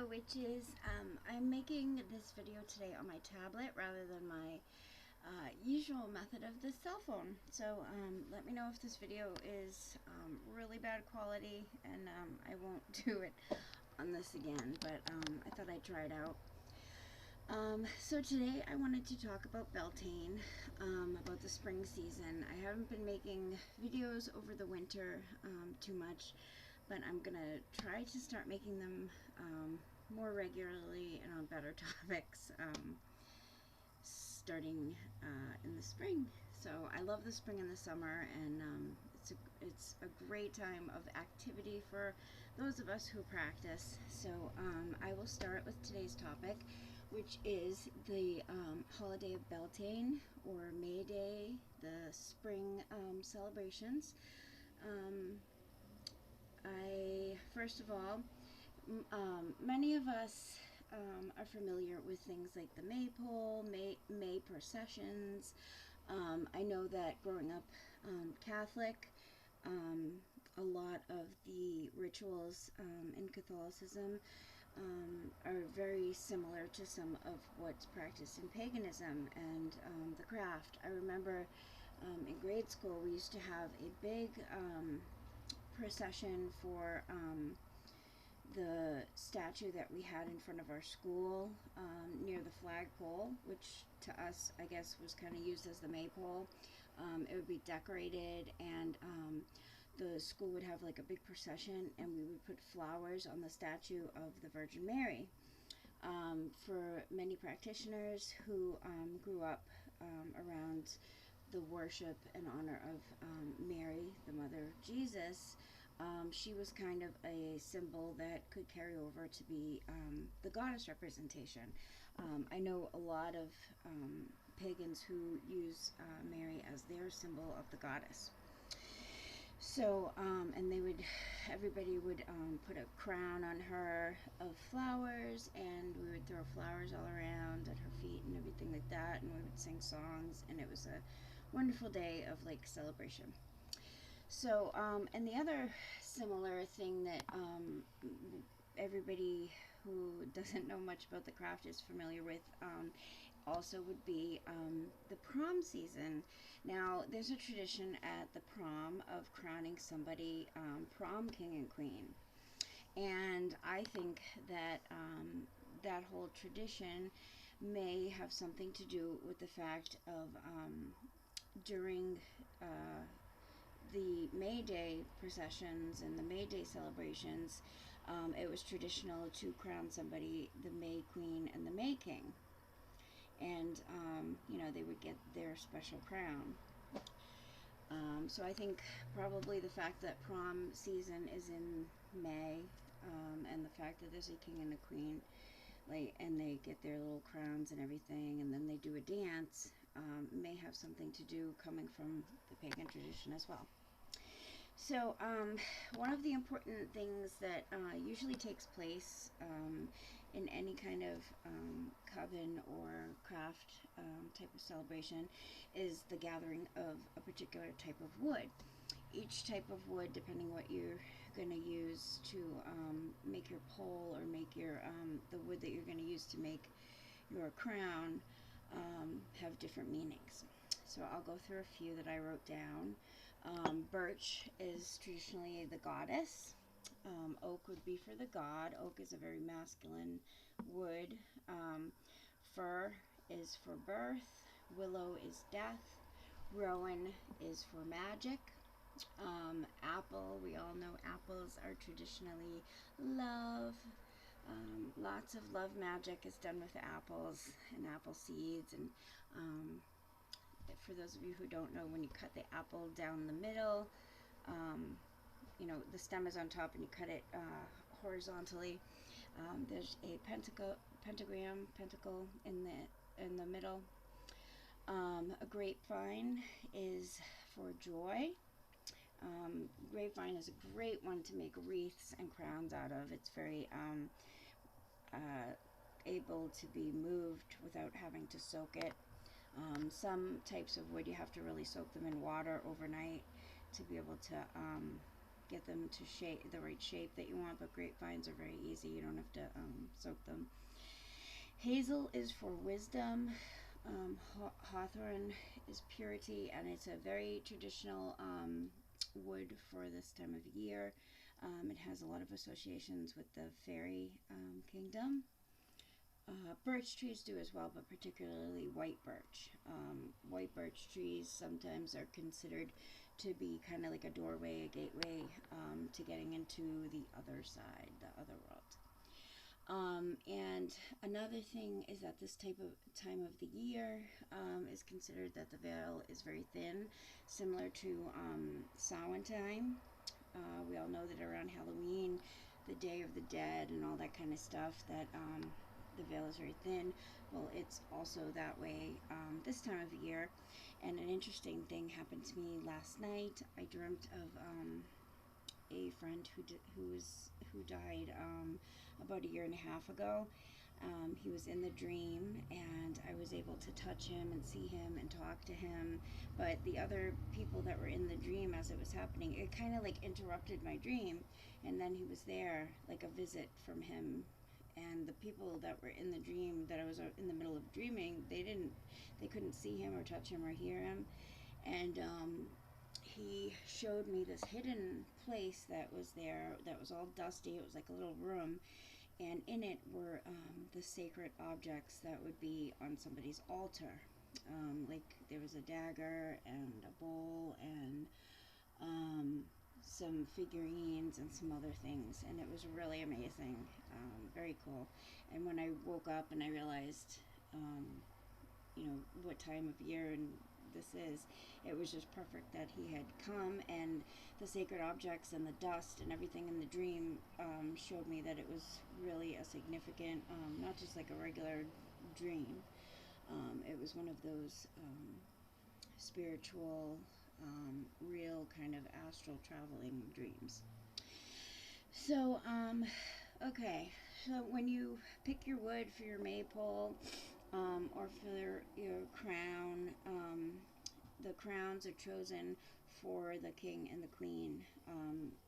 video, which is I'm making this video today on my tablet rather than my usual method of the cell phone. So let me know if this video is really bad quality, and I won't do it on this again, but I thought I'd try it out. So today I wanted to talk about Beltane, about the spring season. I haven't been making videos over the winter too much, but I'm gonna try to start making them more regularly and on better topics starting in the spring. So I love the spring and the summer, and it's a great time of activity for those of us who practice. So I will start with today's topic, which is the holiday of Beltane, or May Day, the spring celebrations. First of all, many of us are familiar with things like the Maypole, May processions. I know that growing up Catholic, a lot of the rituals in Catholicism are very similar to some of what's practiced in paganism and the craft. I remember in grade school we used to have a big procession for the statue that we had in front of our school near the flagpole, which to us I guess was kind of used as the maypole. It would be decorated, and the school would have like a big procession, and we would put flowers on the statue of the Virgin Mary. For many practitioners who grew up around the worship and honor of Mary, the mother of Jesus, she was kind of a symbol that could carry over to be the goddess representation. I know a lot of pagans who use Mary as their symbol of the goddess. So, and everybody would put a crown on her of flowers, and we would throw flowers all around at her feet and everything like that, and we would sing songs, and it was a wonderful day of like celebration. So, and the other similar thing that everybody who doesn't know much about the craft is familiar with also would be the prom season. Now, there's a tradition at the prom of crowning somebody prom king and queen. And I think that that whole tradition may have something to do with the fact of during the May Day processions and the May Day celebrations, it was traditional to crown somebody the May Queen and the May King. And, they would get their special crown. So I think probably the fact that prom season is in May, and the fact that there's a king and a queen, and they get their little crowns and everything, and then they do a dance, may have something to do coming from the pagan tradition as well. So one of the important things that usually takes place in any kind of coven or craft type of celebration is the gathering of a particular type of wood. Each type of wood, depending what you're going to use to make your pole, or make your the wood that you're going to use to make your crown, have different meanings. So I'll go through a few that I wrote down. Birch is traditionally the goddess. Oak would be for the god. Oak is a very masculine wood. Fir is for birth. Willow is death. Rowan is for magic. Apple, we all know apples are traditionally love. Lots of love magic is done with apples and apple seeds. And for those of you who don't know, when you cut the apple down the middle, the stem is on top and you cut it horizontally. There's a pentacle in the middle. A grapevine is for joy. Grapevine is a great one to make wreaths and crowns out of. It's very able to be moved without having to soak it. Some types of wood you have to really soak them in water overnight to be able to get them to the right shape that you want, but grapevines are very easy. You don't have to soak them. Hazel is for wisdom. Hawthorn is purity, and it's a very traditional wood for this time of year. It has a lot of associations with the fairy kingdom. Birch trees do as well, but particularly white birch. White birch trees sometimes are considered to be kind of like a doorway, a gateway to getting into the other side, the other world. And another thing is that this time of the year is considered that the veil is very thin, similar to Samhain time. We all know that around Halloween, the Day of the Dead, and all that kind of stuff, that the veil is very thin. Well, it's also that way this time of year. And an interesting thing happened to me last night. I dreamt of a friend who died about a year and a half ago. He was in the dream, and I was able to touch him and see him and talk to him. But the other people that were in the dream as it was happening, it kind of like interrupted my dream. And then he was there, like a visit from him. And the people that were in the dream that I was in the middle of dreaming, they couldn't see him or touch him or hear him. And he showed me this hidden place that was there that was all dusty. It was like a little room, and in it were the sacred objects that would be on somebody's altar. Like there was a dagger and a bowl and some figurines and some other things, and it was really amazing, very cool. And when I woke up and I realized, what time of year and this is, it was just perfect that he had come, and the sacred objects and the dust and everything in the dream showed me that it was really a significant, not just like a regular dream. It was one of those spiritual, real kind of astral traveling dreams. So, okay, so when you pick your wood for your maypole, or for your crown, the crowns are chosen for the king and the queen,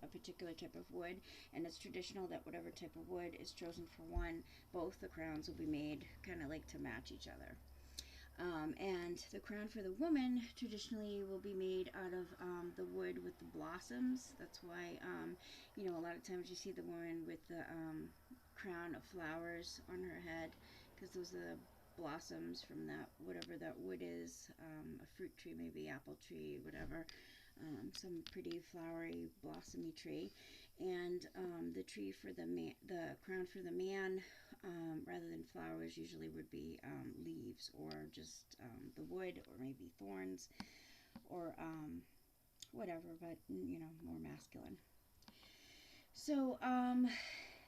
a particular type of wood, and it's traditional that whatever type of wood is chosen for one, both the crowns will be made kind of like to match each other. And the crown for the woman traditionally will be made out of the wood with the blossoms. That's why, a lot of times you see the woman with the crown of flowers on her head, because those are the blossoms from that, whatever that wood is, a fruit tree, maybe apple tree, whatever, some pretty flowery, blossomy tree. And the tree for the crown for the man, rather than flowers, usually would be leaves, or just the wood, or maybe thorns, or whatever, but more masculine. So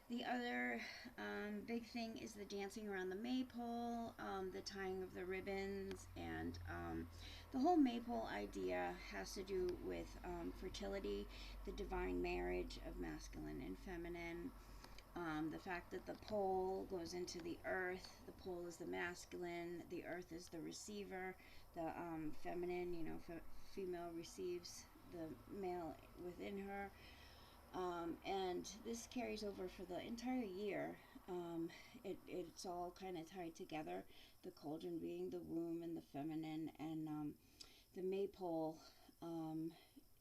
the other big thing is the dancing around the maypole, the tying of the ribbons, and the whole maypole idea has to do with fertility, the divine marriage of masculine and feminine. The fact that the pole goes into the earth, the pole is the masculine, the earth is the receiver, the feminine, female receives the male within her. And this carries over for the entire year. It's all kind of tied together, the cauldron being the womb and the feminine, and the maypole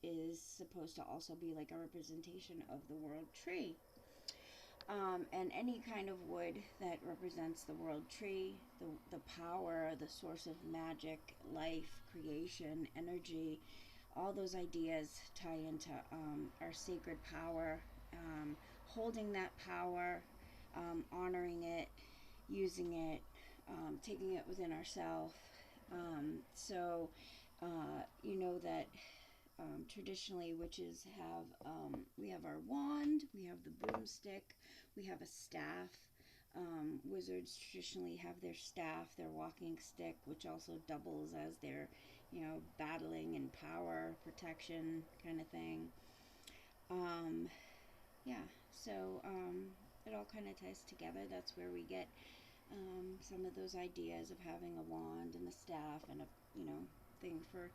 is supposed to also be like a representation of the world tree. And any kind of wood that represents the world tree, the power, the source of magic, life, creation, energy, all those ideas tie into our sacred power, holding that power, honoring it, using it, taking it within ourselves. So you know that traditionally witches have, we have our wand, we have the broomstick, we have a staff. Wizards traditionally have their staff, their walking stick, which also doubles as their, battling and power, protection kind of thing. So it all kind of ties together. That's where we get some of those ideas of having a wand and a staff and a, thing for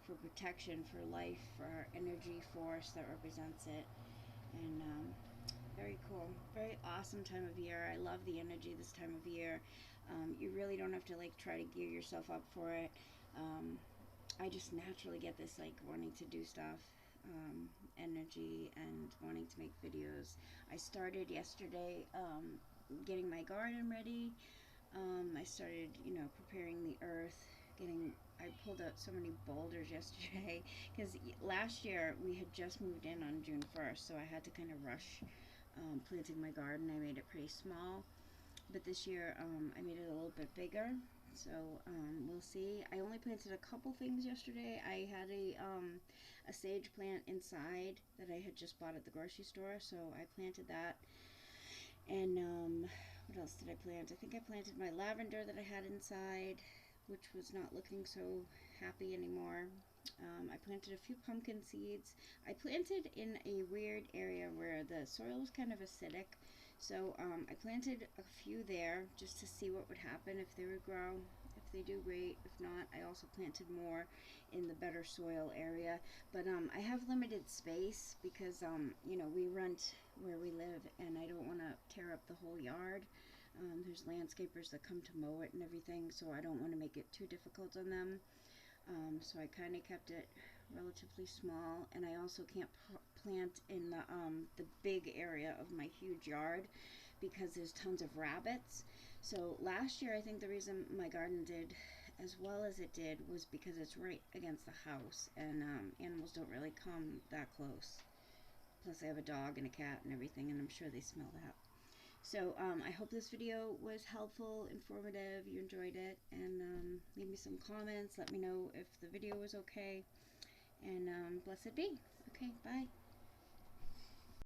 for protection, for life, for our energy force that represents it. And very cool, very awesome time of year. I love the energy this time of year. You really don't have to like try to gear yourself up for it. I just naturally get this like wanting to do stuff, energy, and wanting to make videos. I started yesterday getting my garden ready. I started, preparing the earth, I pulled out so many boulders yesterday because last year we had just moved in on June 1st, so I had to kind of rush planting my garden. I made it pretty small, but this year I made it a little bit bigger, so we'll see. I only planted a couple things yesterday. I had a sage plant inside that I had just bought at the grocery store, so I planted that. And what else did I plant? I think I planted my lavender that I had inside, which was not looking so happy anymore. I planted a few pumpkin seeds. I planted in a weird area where the soil was kind of acidic, so I planted a few there just to see what would happen, if they would grow. If they do, great. If not, I also planted more in the better soil area. But I have limited space because we rent where we live, and I don't want to tear up the whole yard. There's landscapers that come to mow it and everything, so I don't want to make it too difficult on them. So I kind of kept it relatively small, and I also can't plant in the big area of my huge yard because there's tons of rabbits. So last year, I think the reason my garden did as well as it did was because it's right against the house, and animals don't really come that close. Plus I have a dog and a cat and everything, and I'm sure they smell that. So I hope this video was helpful, informative, you enjoyed it, and leave me some comments. Let me know if the video was okay, and blessed be. Okay, bye.